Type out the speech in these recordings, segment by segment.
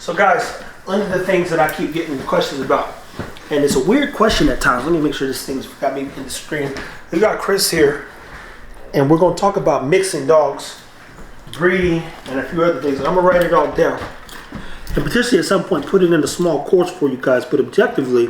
So guys, one of the things that I keep getting questions about, and it's a weird question at times. Let me make sure this thing's got me in the screen. We got Chris here, and we're going to talk about mixing dogs, breeding, and a few other things. I'm going to write it all down. And potentially at some point put it in a small course for you guys. But objectively,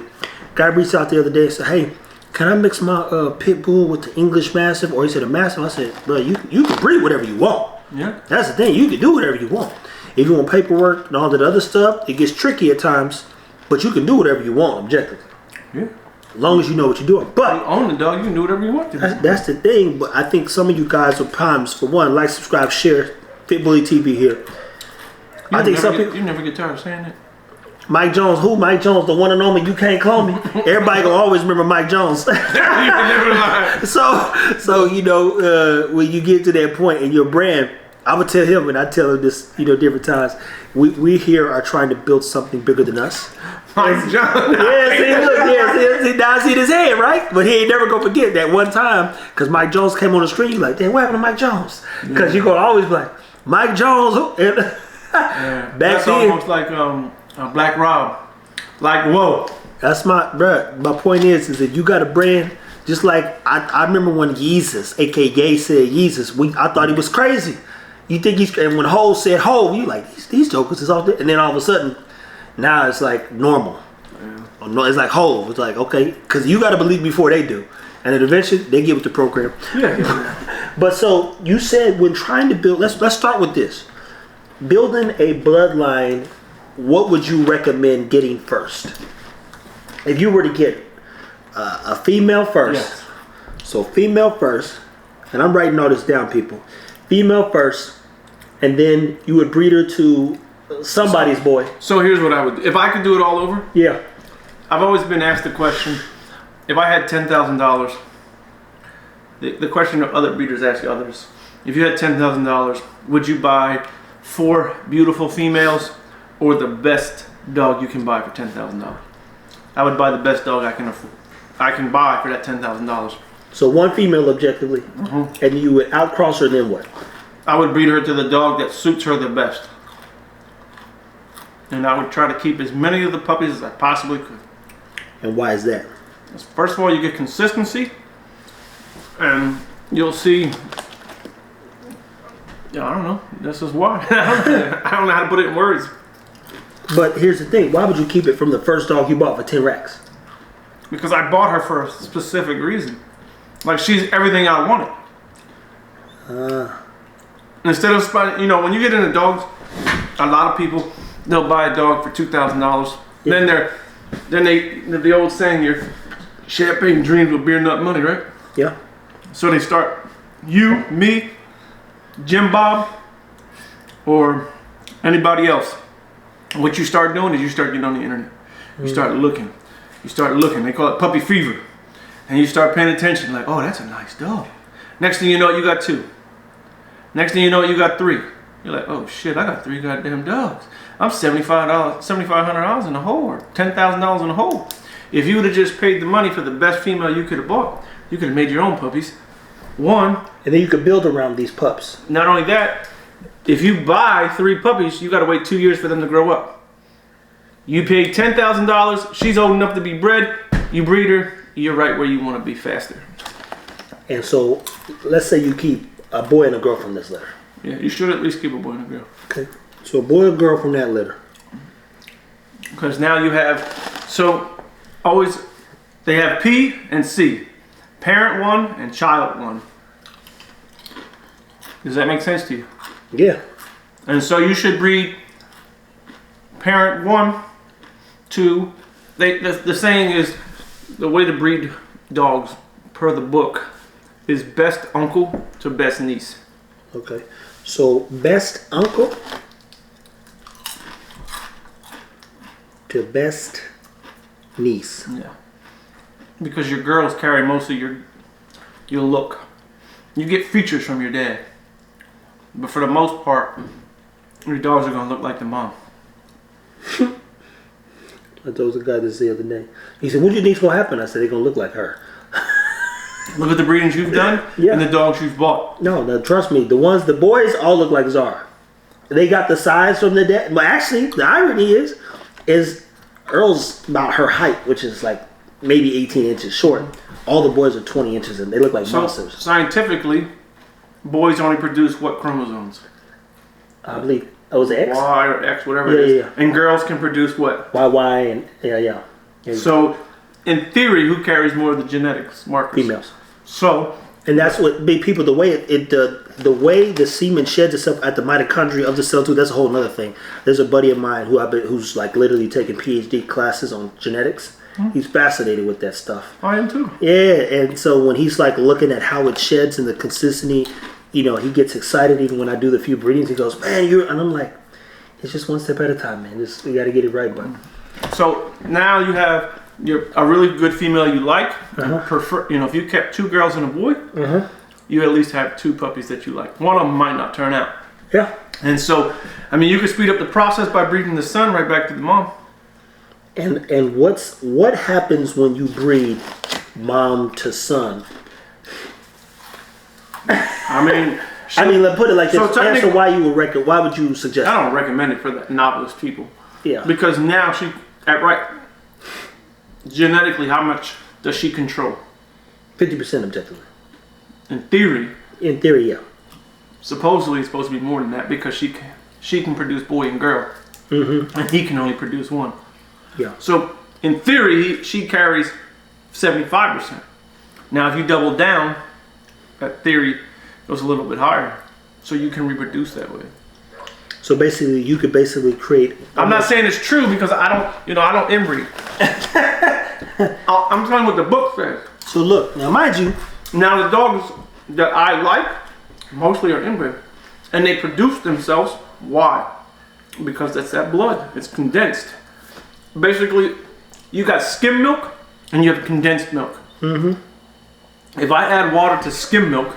guy reached out the other day and said, hey, can I mix my pit bull with the English Mastiff? Or he said a Mastiff. I said, bro, you can breed whatever you want. Yeah. That's the thing. You can do whatever you want. If you want paperwork and all that other stuff, it gets tricky at times. But you can do whatever you want objectively. Yeah. As long as you know what you're doing. But you own the dog, you can do whatever you want to. That's the thing. But I think some of you guys are primes. For one, like, subscribe, share. Fit Bully TV here. I think some people. You never get tired of saying that. Mike Jones, who? Mike Jones, the one and only. You can't call me. Everybody gonna always remember Mike Jones. So you know, when you get to that point in your brand, I would tell him, and I tell him this, you know, different times. We here are trying to build something bigger than us. Mike Jones. Yeah, see, look, yeah, now I see his head, right? But he ain't never gonna forget that one time, because Mike Jones came on the screen. You're like, damn, what happened to Mike Jones? Because you're gonna always be like, Mike Jones. Yeah, that's then, almost like Black Rob. Like, whoa. That's my point is that you got a brand. Just like I remember when Yeezus, aka Gay, said Yeezus, I thought he was crazy. You think he's, and when Ho said Ho, you like these jokers is off there, and then all of a sudden, now it's like normal. Yeah. It's like Ho. It's like, okay, because you got to believe before they do, and then eventually they get with the program. Yeah. But so you said when trying to build, let's start with this. Building a bloodline, what would you recommend getting first? If you were to get a female first, yes. So female first, and I'm writing all this down, people. Female first, and then you would breed her to somebody's boy. So here's what I would do. If I could do it all over? Yeah. I've always been asked the question, if I had $10,000, the question that other breeders ask others, if you had $10,000, would you buy 4 beautiful females or the best dog you can buy for $10,000? I would buy the best dog I can buy for that $10,000. So one female objectively, and you would outcross her, then what? I would breed her to the dog that suits her the best. And I would try to keep as many of the puppies as I possibly could. And why is that? First of all, you get consistency, and you'll see. Yeah, I don't know. This is why. I don't know how to put it in words. But here's the thing. Why would you keep it from the first dog you bought for 10 racks? Because I bought her for a specific reason. Like, she's everything I wanted. Instead of spending, you know, when you get into dogs, a lot of people, they'll buy a dog for $2,000. Yeah. Then the old saying, your champagne dreams with beer nut money, right? Yeah. So they start, you, me, Jim Bob, or anybody else. What you start doing is you start getting on the internet. You start looking. They call it puppy fever. And you start paying attention like, oh, that's a nice dog. Next thing you know, you got 2. Next thing you know, you got 3. You're like, oh shit, I got 3 goddamn dogs. I'm $7,500 in the hole, or $10,000 in the hole. If you would have just paid the money for the best female you could have bought, you could have made your own puppies. And then you could build around these pups. Not only that, if you buy 3 puppies, you got to wait 2 years for them to grow up. You pay $10,000. She's old enough to be bred. You breed her. You're right where you want to be faster. And so, let's say you keep a boy and a girl from this litter. Yeah, you should at least keep a boy and a girl. Okay. So a boy and girl from that litter. Because now you have, they have P and C. Parent 1 and child 1. Does that make sense to you? Yeah. And so you should breed parent 1 to, the saying is, the way to breed dogs per the book is best uncle to best niece. Okay. So best uncle to best niece. Yeah. Because your girls carry most of your look. You get features from your dad. But for the most part, your dogs are going to look like the mom. I told the guy this the other day. He said, what do you think's going to happen? I said, they're going to look like her. Look at the breedings you've done and the dogs you've bought. No, trust me. The boys all look like Zara. they got the size from the dad. But actually, the irony is Earl's about her height, which is like maybe 18 inches short. All the boys are 20 inches, and they look like monsters. Scientifically, boys only produce what chromosomes? I believe it was X, Y or X, whatever it is. Yeah. And girls can produce what? Y, and yeah. So, in theory, who carries more of the genetics markers? Females. So, and that's what big people. The way the way the semen sheds itself at the mitochondria of the cell too. That's a whole other thing. There's a buddy of mine who's like literally taking PhD classes on genetics. He's fascinated with that stuff. I am too. Yeah, and so when he's like looking at how it sheds and the consistency, he gets excited. Even when I do the few breedings, he goes, "Man, and I'm like, it's just one step at a time, man. You got to get it right, bud." So now you have a really good female you like. Prefer, if you kept 2 girls and a boy, you at least have 2 puppies that you like. One of them might not turn out. Yeah. And so, you could speed up the process by breeding the son right back to the mom. And what happens when you breed mom to son? Let's put it like this. Answer why you would why would you suggest? I don't recommend it for the novice people. Yeah. Because now genetically, how much does she control? 50% objectively. In theory. In theory, yeah. Supposedly, it's supposed to be more than that because she can produce boy and girl, and he can only produce one. Yeah. So in theory, she carries 75%. Now, if you double down, that theory goes a little bit higher, so you can reproduce that way. So basically, you could create. I'm not saying it's true because I don't inbreed. I'm telling you what the book says. So look, now mind you, now the dogs that I like mostly are inbred, and they produce themselves. Why? Because that's that blood. It's condensed. Basically, you got skim milk and you have condensed milk. If I add water to skim milk,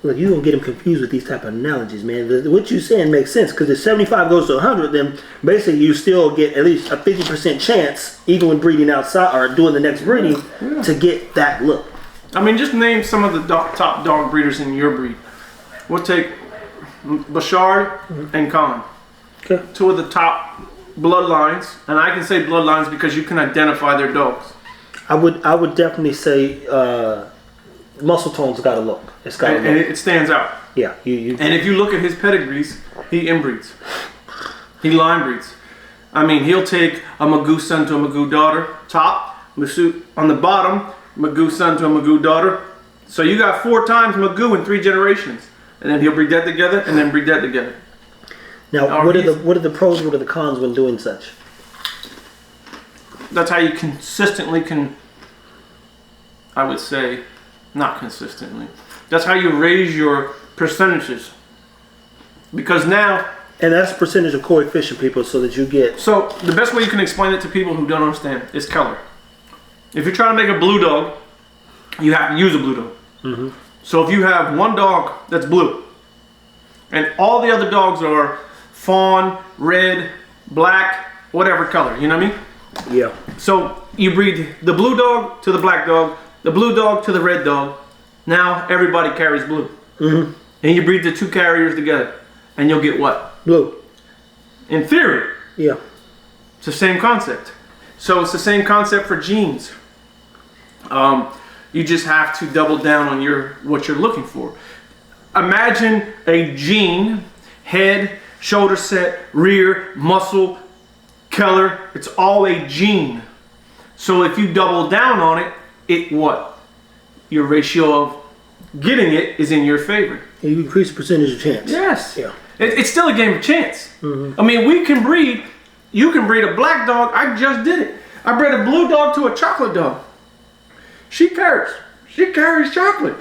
look, you're going to get them confused with these type of analogies, man. What you're saying makes sense, because if 75 goes to 100, then basically you still get at least a 50% chance, even when breeding outside or doing the next breeding, to get that look. Just name some of the top dog breeders in your breed. We'll take Bashard and Khan. Okay. 2 of the top bloodlines, and I can say bloodlines because you can identify their dogs. I would definitely say Muscle Tone's got a look. It's got and it stands out. Yeah, you. And if you look at his pedigrees, he inbreeds. He line breeds. He'll take a Magoo son to a Magoo daughter, top, on the bottom, Magoo son to a Magoo daughter. So you got 4 times Magoo in 3 generations, and then he'll breed that together, and then breed that together. Now, what are the pros? What are the cons when doing such? That's how you consistently can. I would say, not consistently. That's how you raise your percentages. Because now. And that's a percentage of coefficient, people, so that you get. So the best way you can explain it to people who don't understand is color. If you're trying to make a blue dog, you have to use a blue dog. So if you have one dog that's blue, and all the other dogs are fawn, red, black, whatever color, you know what I mean? Yeah. So you breed the blue dog to the black dog, the blue dog to the red dog. Now everybody carries blue. And you breed the 2 carriers together, and you'll get what? Blue. In theory. Yeah. It's the same concept. So it's the same concept for genes. You just have to double down on what you're looking for. Imagine a gene, head, shoulder set, rear, muscle, color. It's all a gene. So if you double down on it what? Your ratio of getting it is in your favor. You increase the percentage of chance. Yes. Yeah. It's still a game of chance. We can breed. You can breed a black dog. I just did it. I bred a blue dog to a chocolate dog. She carries chocolate.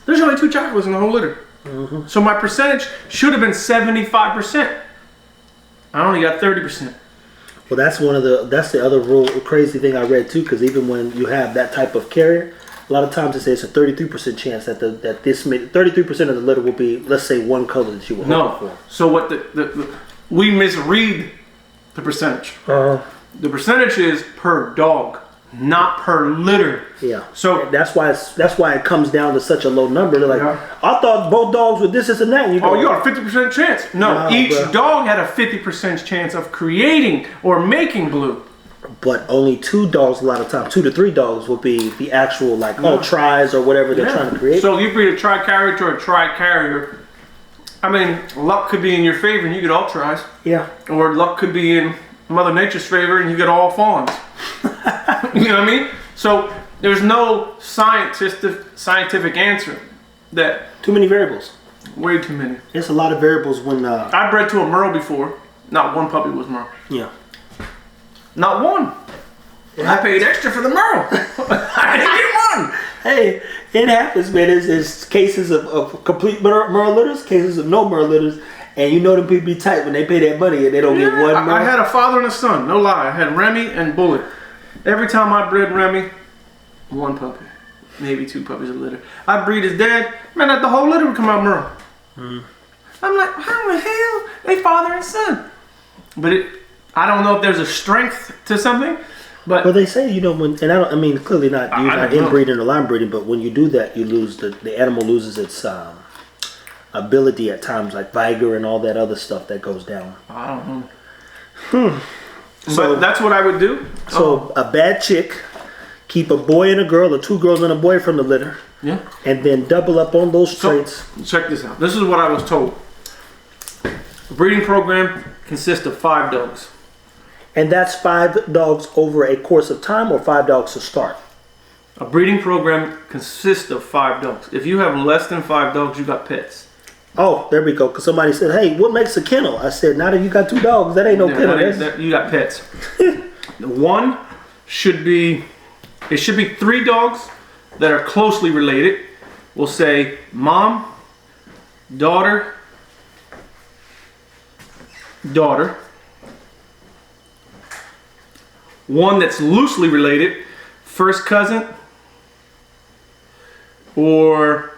There's only 2 chocolates in the whole litter. So my percentage should have been 75%. I only got 30%. Well, that's the other crazy thing I read too, because even when you have that type of carrier, a lot of times it says a 33% chance that 33% of the litter will be, let's say, one color that you were hoping for. So what we misread the percentage. The percentage is per dog. not per litter. Yeah. So that's why it comes down to such a low number. They're like, Yeah. I thought both dogs were this and that. And you go, oh, you got a 50% chance. No, each bro. dog had a 50% chance of creating or making blue. But only 2 dogs a lot of times. 2 to 3 dogs will be the actual tries or whatever they're trying to create. So you breed a tri-carrier to a tri-carrier. I mean, luck could be in your favor and you get all tries. Yeah. Or luck could be in Mother Nature's favor and you get all fawns. You know what I mean? So there's no scientific answer. That Too many variables. way too many. There's a lot of variables when. I bred to a Merle before. Not one puppy was Merle. Yeah. Not one. I paid extra for the Merle. I didn't get one. Hey, it happens, man. There's cases of complete Merle litters, cases of no Merle litters, and you know them people be tight when they pay that money and they don't get one Merle. I had a father and a son. No lie. I had Remy and Bullet. Every time I bred Remy, 1 puppy, maybe 2 puppies a litter. I breed his dad. Man, the whole litter would come out Merle. I'm like, how the hell? They father and son. But I don't know if there's a strength to something. But well, they say, clearly not. You're not inbreeding or line breeding, but when you do that, you lose the animal loses its ability at times, like vigor and all that other stuff that goes down. I don't know. So that's what I would do. So a bad chick, keep a boy and a girl, or 2 girls and a boy from the litter. Yeah. And then double up on those traits. Check this out. This is what I was told. The breeding program consists of 5 dogs. And that's 5 dogs over a course of time, or 5 dogs to start? A breeding program consists of 5 dogs. If you have less than 5 dogs, you got pets. Oh, there we go. Because somebody said, hey, what makes a kennel? I said, now that you got 2 dogs, that ain't no kennel. You got pets. One should be 3 dogs that are closely related. We'll say mom, daughter. One that's loosely related, first cousin, or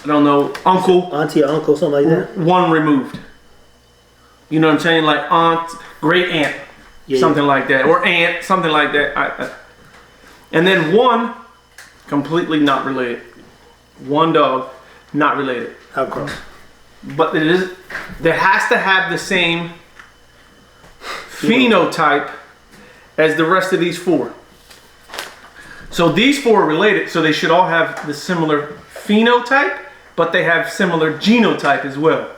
I don't know, uncle. Auntie or uncle, something like that. One removed. You know what I'm saying? Like aunt, great aunt, something like that. Or aunt, something like that. And then one completely not related. One dog, not related. How come? But there has to have the same phenotype as the rest of these 4. So these 4 are related, so they should all have the similar phenotype, but they have similar genotype as well.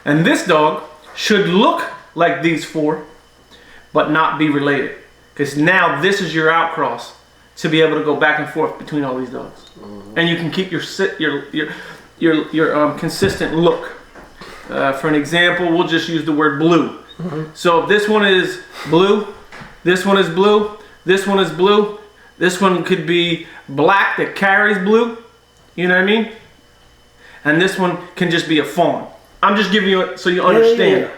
And this dog should look like these 4, but not be related. Because now this is your outcross to be able to go back and forth between all these dogs. And you can keep your consistent look. For an example, we'll just use the word blue. So if this one is blue, this one is blue, this one is blue, this one could be black that carries blue, you know what I mean? And this one can just be a fawn. I'm just giving you it so you understand.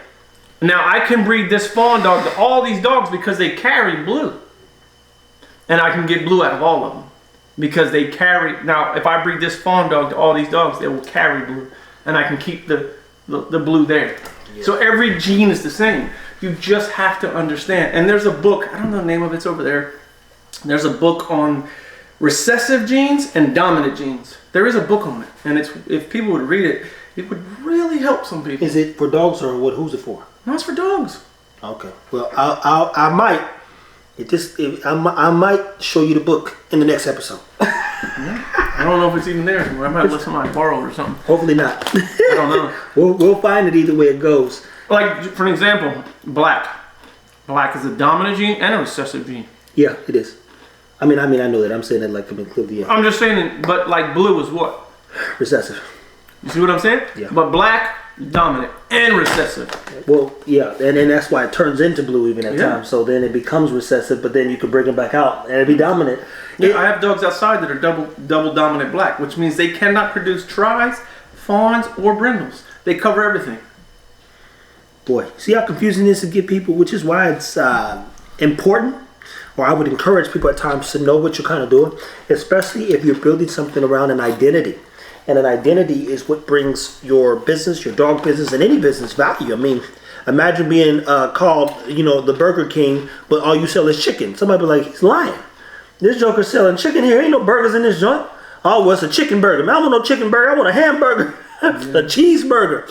Now I can breed this fawn dog to all these dogs because they carry blue. And I can get blue out of all of them because they carry. Now if I breed this fawn dog to all these dogs, they will carry blue. And I can keep the blue there. So every gene is the same. You just have to understand. And there's a book, I don't know the name of it, it's over there. There's a book on recessive genes and dominant genes. There is a book on it. And if people would read it, it would really help some people. Is it for dogs or what? Who's it for? No, it's for dogs. Okay. Well, I might. I might show you the book in the next episode. I don't know if it's even there anymore. I might let somebody borrow it or something. Hopefully not. I don't know. We'll find it either way it goes. Like, for an example, black. Black is a dominant gene and a recessive gene. Yeah, it is. I mean, I know that. I'm saying that like clearly. Yeah. I'm just saying, but like blue is what? Recessive. You see what I'm saying? Yeah. But black, dominant and recessive. Well, yeah, and then that's why it turns into blue even at times. So then it becomes recessive, but then you can bring it back out and it'll be dominant. Yeah, I have dogs outside that are double dominant black, which means they cannot produce tries, fawns, or brindles. They cover everything. Boy, see how confusing this is to get people, which is why it's important, or I would encourage people at times to know what you're kind of doing, especially if you're building something around an identity. And an identity is what brings your business, your dog business, and any business value. I mean, Imagine being called, the Burger King, but all you sell is chicken. Somebody be like, he's lying. This joker selling chicken here. Ain't no burgers in this joint. Oh, well, it's a chicken burger. Man, I want no chicken burger. I want a hamburger, a cheeseburger.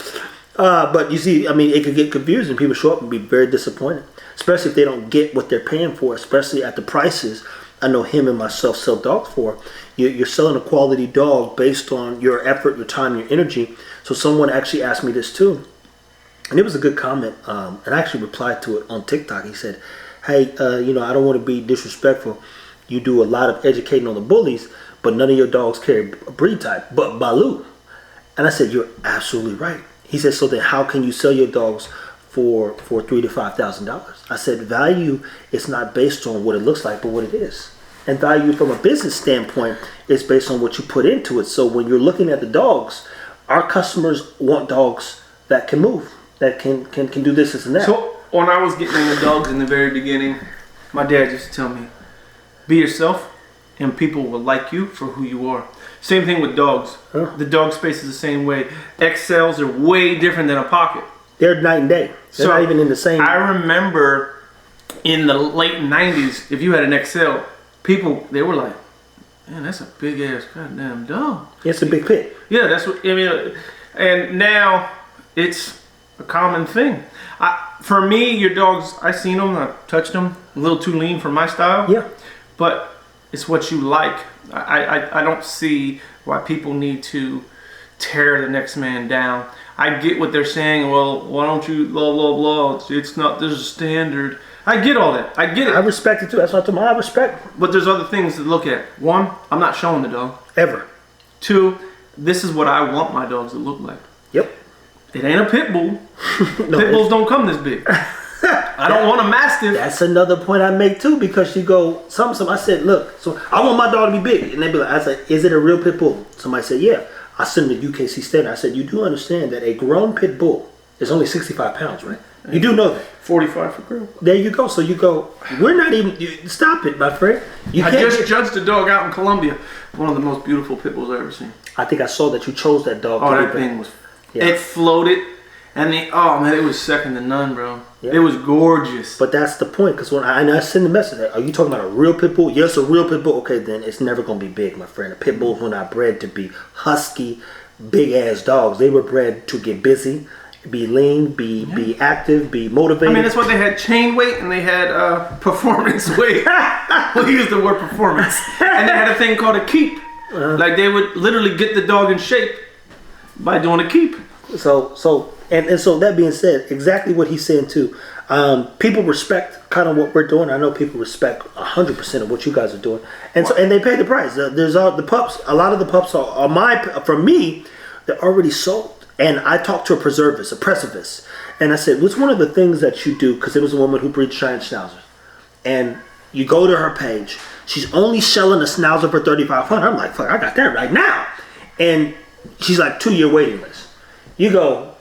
But you see, it could get confusing. People show up and be very disappointed, especially if they don't get what they're paying for, especially at the prices I know him and myself sell dogs for. You're selling a quality dog based on your effort, your time, your energy. So someone actually asked me this too, and it was a good comment, and I actually replied to it on TikTok. He said, hey, I don't want to be disrespectful. You do a lot of educating on the bullies, but none of your dogs carry a breed type, but Baloo. And I said, you're absolutely right. He said, so then how can you sell your dogs for $3,000 to $5,000? I said, value is not based on what it looks like, but what it is. And value from a business standpoint is based on what you put into it. So when you're looking at the dogs, our customers want dogs that can move, that can do this and that. So when I was getting into dogs in the very beginning, my dad used to tell me, be yourself and people will like you for who you are. Same thing with dogs. Huh? The dog space is the same way. XLs are way different than a pocket. They're night and day. They're not even in the same. I remember in the late 90s, if you had an XL, people, they were like, man, that's a big ass goddamn dog. It's a big pit. Yeah, that's what, and now it's a common thing. For me, your dogs, I seen them, I touched them, a little too lean for my style. Yeah. But it's what you like. I don't see why people need to tear the next man down. I get what they're saying. Well, why don't you blah blah blah? It's not. There's a standard. I get all that. I get it. I respect it too. That's what I respect. But there's other things to look at. One, I'm not showing the dog ever. Two, this is what I want my dogs to look like. Yep. It ain't a pit bull. No, pit bulls don't come this big. I don't want a mastiff. That's another point I make too, because you go some. I said, look, so I want my dog to be big, and they be like, I said, is it a real pit bull? Somebody said, yeah. I sent them to UKC standard. I said, you do understand that a grown pit bull is only 65 pounds, right? You do know that. 45 for girl. There you go. So you go, we're not even, stop it, my friend. I just judged a dog out in Colombia. One of the most beautiful pit bulls I've ever seen. I think I saw that you chose that dog. Oh, that thing was, it floated. And it was second to none, bro. Yeah. It was gorgeous. But that's the point, because when I send the message, are you talking about a real pit bull? Yes, a real pit bull. Okay, then it's never going to be big, my friend. A pit bulls were not bred to be husky, big-ass dogs. They were bred to get busy, be lean, be active, be motivated. That's why they had chain weight and they had performance weight. We used the word performance. And they had a thing called a keep. Like they would literally get the dog in shape by doing a keep. And so that being said, exactly what he's saying too. People respect kind of what we're doing. I know people respect 100% of what you guys are doing, and they pay the price. There's all the pups. A lot of the pups are for me. They're already sold. And I talked to a preservist, and I said, what's one of the things that you do? Because it was a woman who breeds giant schnauzers, and you go to her page. She's only selling a schnauzer for $3,500. I'm like, fuck, I got that right now, and she's like 2-year waiting list. You go.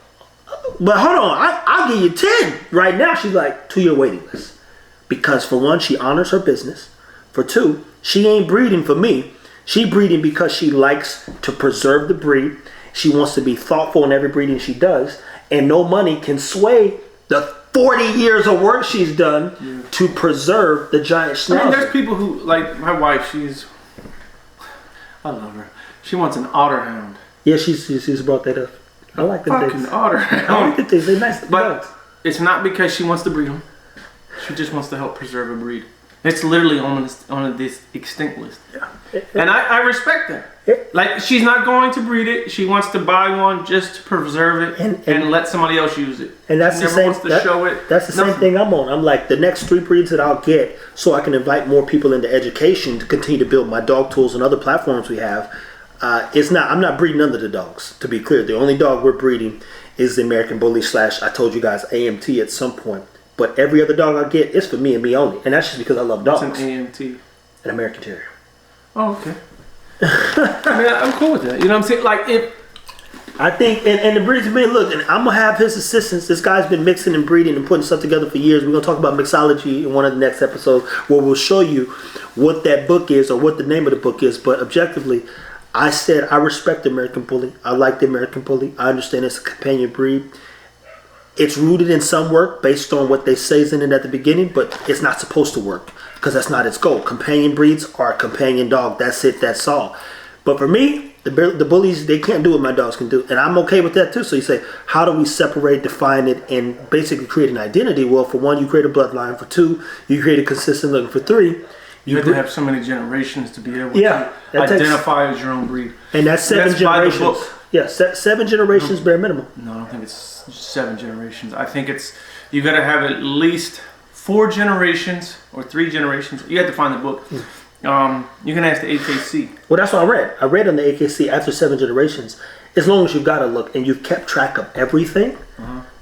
But hold on, I'll give you 10 right now. She's like 2-year waiting list, because for one, she honors her business. For two, she ain't breeding for me. She breeding because she likes to preserve the breed. She wants to be thoughtful in every breeding she does, and no money can sway the 40 years of work she's done to preserve the giant schnauzer. There's people who, like my wife. I love her. She wants an otter hound. Yeah, she's brought that up. I like the fucking otter hound. I like the things. They're nice. But it's not because she wants to breed them. She just wants to help preserve a breed. It's literally on this extinct list. Yeah. And I respect that. Yeah. Like, she's not going to breed it. She wants to buy one just to preserve it and let somebody else use it. And that's she the same. Wants to show it. That's the same thing I'm on. I'm like, the next 3 breeds that I'll get, so I can invite more people into education to continue to build my dog tools and other platforms we have. I'm not breeding under the dogs, to be clear. The only dog we're breeding is the American Bully / I told you guys AMT at some point. But every other dog I get is for me and me only. And that's just because I love dogs. It's an AMT. An American Terrier. Oh, okay. I'm cool with that. You know what I'm saying? Like, I think, and the breeds have been, look, and I'm going to have his assistance. This guy's been mixing and breeding and putting stuff together for years. We're going to talk about mixology in one of the next episodes, where we'll show you what that book is or what the name of the book is. But objectively, I said I respect the American Bully. I like the American Bully. I understand it's a companion breed. it's rooted in some work based on what they say is in it at the beginning, but it's not supposed to work because that's not its goal. Companion breeds are a companion dog. That's it. That's all. But for me, the bullies, they can't do what my dogs can do. And I'm okay with that too. So you say, how do we separate, define it, and basically create an identity? Well, for one, you create a bloodline. For two, you create a consistent look. For three, you have to have so many generations to be able to identify as your own breed. And that's seven generations. Yeah, 7 generations bare minimum. No, I don't think it's 7 generations. I think it's, you got to have at least 4 generations or 3 generations. You have to find the book. You can ask the AKC. Well, that's what I read. I read on the AKC after 7 generations, as long as you've got to look and you've kept track of everything,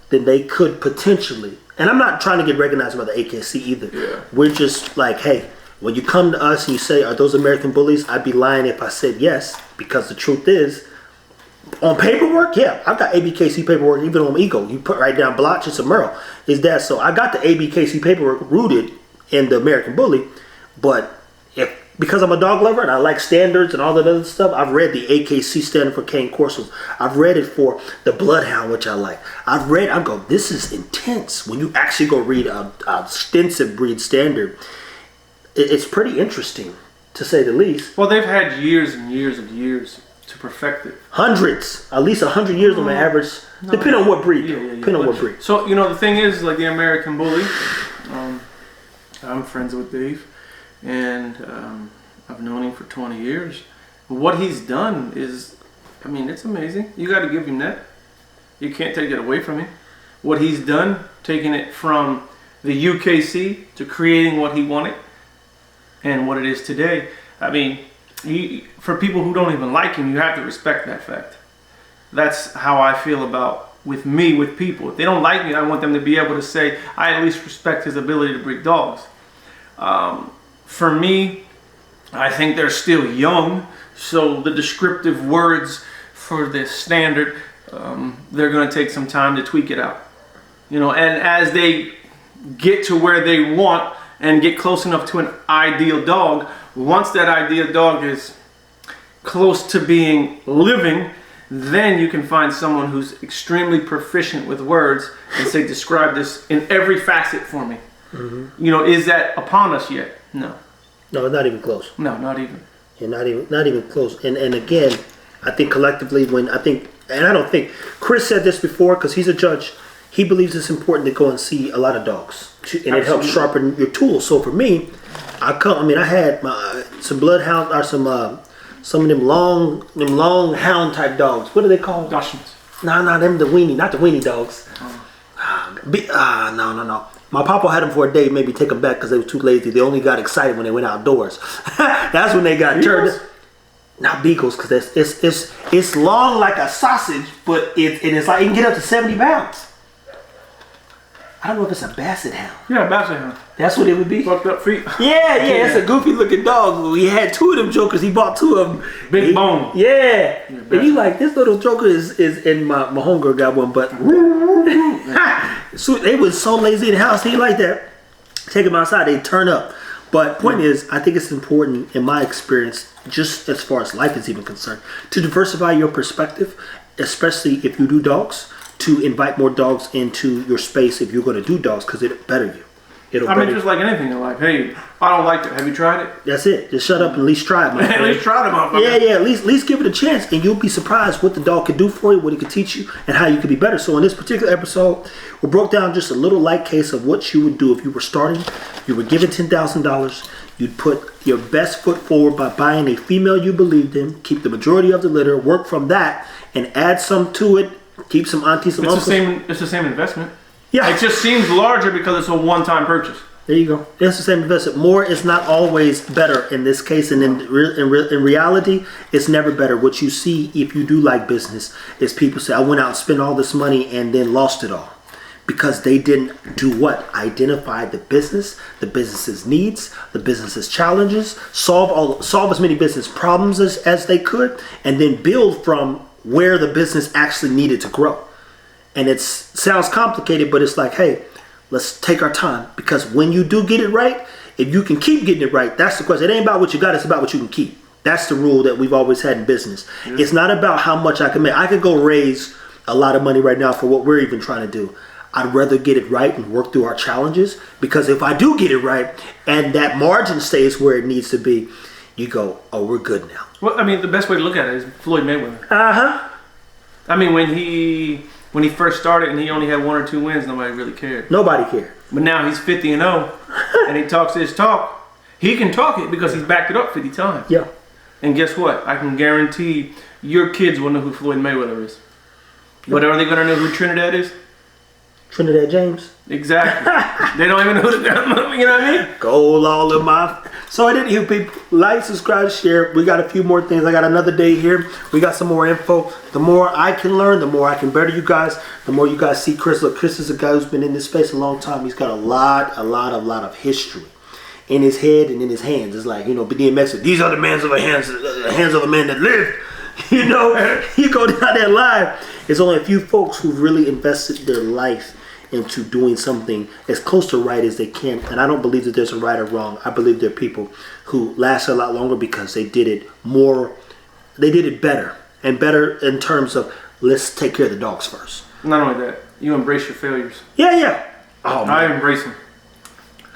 then they could potentially, and I'm not trying to get recognized by the AKC either. Yeah. We're just like, hey, when you come to us and you say, are those American bullies? I'd be lying if I said yes, because the truth is, on paperwork, yeah, I've got ABKC paperwork even on Ego. You put right down Blotch, it's a Merle. Is that so? I got the ABKC paperwork rooted in the American Bully, but because I'm a dog lover and I like standards and all that other stuff, I've read the AKC standard for cane corsos. I've read it for the Bloodhound, which I like. I go, this is intense. When you actually go read a extensive breed standard, it's pretty interesting, to say the least. Well, they've had years and years and years to perfect it. Hundreds, at least 100 years on the average, depending on what breed. Depending on what breed. So, the thing is, like the American Bully, I'm friends with Dave, and I've known him for 20 years. What he's done is, it's amazing. You got to give him that. You can't take it away from him. What he's done, taking it from the UKC to creating what he wanted and what it is today. For people who don't even like him, you have to respect that fact. That's how I feel about with people. If they don't like me, I want them to be able to say, I at least respect his ability to breed dogs. For me, I think they're still young, so the descriptive words for this standard, they're going to take some time to tweak it out. And as they get to where they want and get close enough to an ideal dog, once that ideal dog is close to being living, then you can find someone who's extremely proficient with words and say, describe this in every facet for me. Is that upon us yet? No. No, not even close. No, not even. Yeah, not even close. And again, I think collectively and I don't think, Chris said this before because he's a judge, he believes it's important to go and see a lot of dogs. And it helps sharpen your tools. So for me, I had some bloodhound or some of them long hound type dogs. What are they called? Dachshunds. No, not the weenie dogs. No. My papa had them for a day, maybe take them back because they were too lazy. They only got excited when they went outdoors. That's when they got turned. Not beagles, because it's long like a sausage, but it's like, it can get up to 70 pounds. I don't know if it's a basset hound. Yeah, basset hound. That's what it would be. Fucked up feet. Yeah, it's a goofy looking dog. We had 2 of them jokers. He bought 2 of them. Big bone. Yeah. And you like, this little joker is in my homegirl got one, but so they was so lazy in the house. He like that. Take them outside, they turn up. But point is, I think it's important in my experience, just as far as life is even concerned, to diversify your perspective, especially if you do dogs, to invite more dogs into your space if you're going to do dogs, because it'll better you. Just like anything in life. Hey, I don't like it. Have you tried it? That's it. Just shut up and at least try it, my friend. At least try it, motherfucker. Yeah. At least give it a chance, and you'll be surprised what the dog can do for you, what it can teach you, and how you can be better. So in this particular episode, we broke down just a little light case of what you would do if you were starting. You were given $10,000. You'd put your best foot forward by buying a female you believed in, keep the majority of the litter, work from that, and add some to it. Keep some aunties, some uncles. It's the same investment. Yeah. It just seems larger because it's a one-time purchase. There you go. It's the same investment. More is not always better in this case, and in reality, it's never better. What you see if you do like business is people say, I went out and spent all this money and then lost it all. Because they didn't do what? Identify the business's needs, the business's challenges, solve as many business problems as they could, and then build from where the business actually needed to grow. And it sounds complicated, but it's like, hey, let's take our time, because when you do get it right, if you can keep getting it right, that's the question. It ain't about what you got, it's about what you can keep. That's the rule that we've always had in business. It's not about how much I can make. I could go raise a lot of money right now for what we're even trying to do. I'd rather get it right and work through our challenges, because if I do get it right and that margin stays where it needs to be, you go, oh, we're good now. Well, I mean, the best way to look at it is Floyd Mayweather. Uh-huh. I mean, when he first started and he only had 1 or 2 wins, nobody really cared. Nobody cared. But now he's 50-0, and he talks his talk. He can talk it because he's backed it up 50 times. Yeah. And guess what? I can guarantee your kids will know who Floyd Mayweather is. But are they going to know who Trinidad is? Trinidad James. Exactly. They don't even know who the, you know what I mean? Gold all in my. So I didn't hear people. Like, subscribe, share. We got a few more things. I got another day here. We got some more info. The more I can learn, the more I can better you guys. The more you guys see Chris. Look, Chris is a guy who's been in this space a long time. He's got a lot of history in his head and in his hands. It's like, but DMX, these are the hands of a man that lived. You go down that line. There's only a few folks who really invested their life into doing something as close to right as they can. And I don't believe that there's a right or wrong. I believe there are people who last a lot longer because they did it better. And better in terms of, let's take care of the dogs first. Not only that, you embrace your failures. Yeah. Oh, man. I embrace them.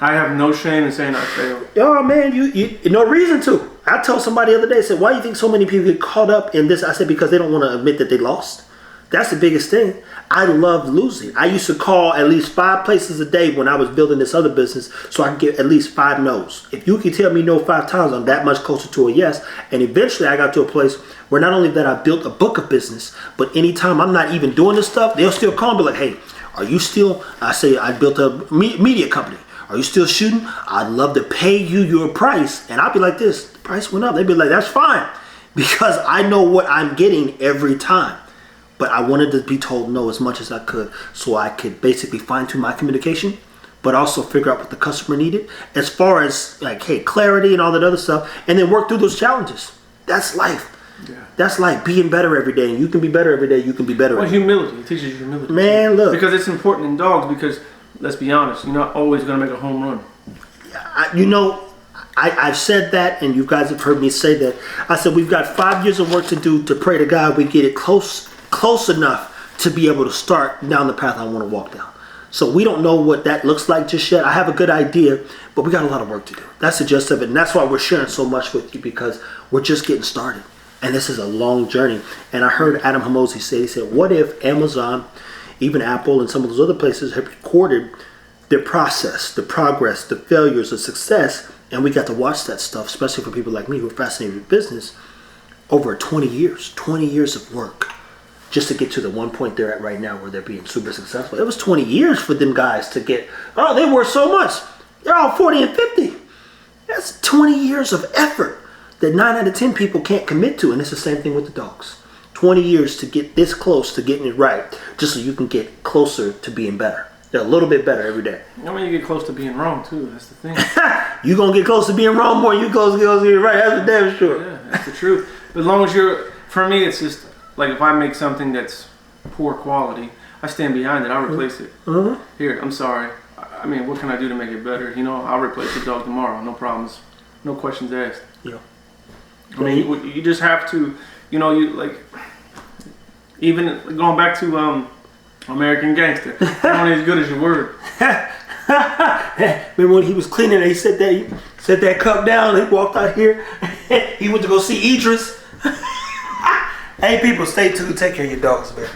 I have no shame in saying I failed. Oh, man, you no reason to. I told somebody the other day, I said, why do you think so many people get caught up in this? I said, because they don't want to admit that they lost. That's the biggest thing. I love losing. I used to call at least 5 places a day when I was building this other business so I could get at least 5 no's. If you can tell me no 5 times, I'm that much closer to a yes. And eventually I got to a place where not only that I built a book of business, but anytime I'm not even doing this stuff, they'll still call me like, hey, are you still, I say I built a media company. Are you still shooting? I'd love to pay you your price. And I'll be like this, the price went up. They'd be like, that's fine. Because I know what I'm getting every time. But I wanted to be told no as much as I could so I could basically fine tune my communication, but also figure out what the customer needed as far as like, hey, clarity and all that other stuff, and then work through those challenges. That's life. Yeah. That's like being better every day. And you can be better every day. You can be better. Well, humility. It teaches you humility. Man, look. Because it's important in dogs because, let's be honest, you're not always going to make a home run. I've said that, and you guys have heard me say that. I said we've got 5 years of work to do to pray to God we get it close enough to be able to start down the path I want to walk down. So we don't know what that looks like just yet. I have a good idea, but we got a lot of work to do. That's the gist of it. And that's why we're sharing so much with you, because we're just getting started. And this is a long journey. And I heard Adam Hamosi say, he said, what if Amazon, even Apple and some of those other places have recorded their process, the progress, the failures, the success, and we got to watch that stuff, especially for people like me who are fascinated with business, over 20 years of work. Just to get to the one point they're at right now where they're being super successful. It was 20 years for them guys to get, they worth so much. They're all 40 and 50. That's 20 years of effort that 9 out of 10 people can't commit to. And it's the same thing with the dogs. 20 years to get this close to getting it right, just so you can get closer to being better. They're a little bit better every day. I mean, you get close to being wrong too. That's the thing. You're going to get close to being wrong more. You close to being right. That's the damn sure. Yeah, that's the truth. As long as for me, it's just, like if I make something that's poor quality, I stand behind it. I'll replace it. Mm-hmm. Here, I'm sorry. I mean, what can I do to make it better? I'll replace the dog tomorrow. No problems. No questions asked. Yeah. I mean, you just have to, you like, even going back to American Gangster, you're only as good as your word. Remember when he was cleaning it, he set that cup down, he walked out here, he went to go see Idris. Hey people, stay tuned. Take care of your dogs, man.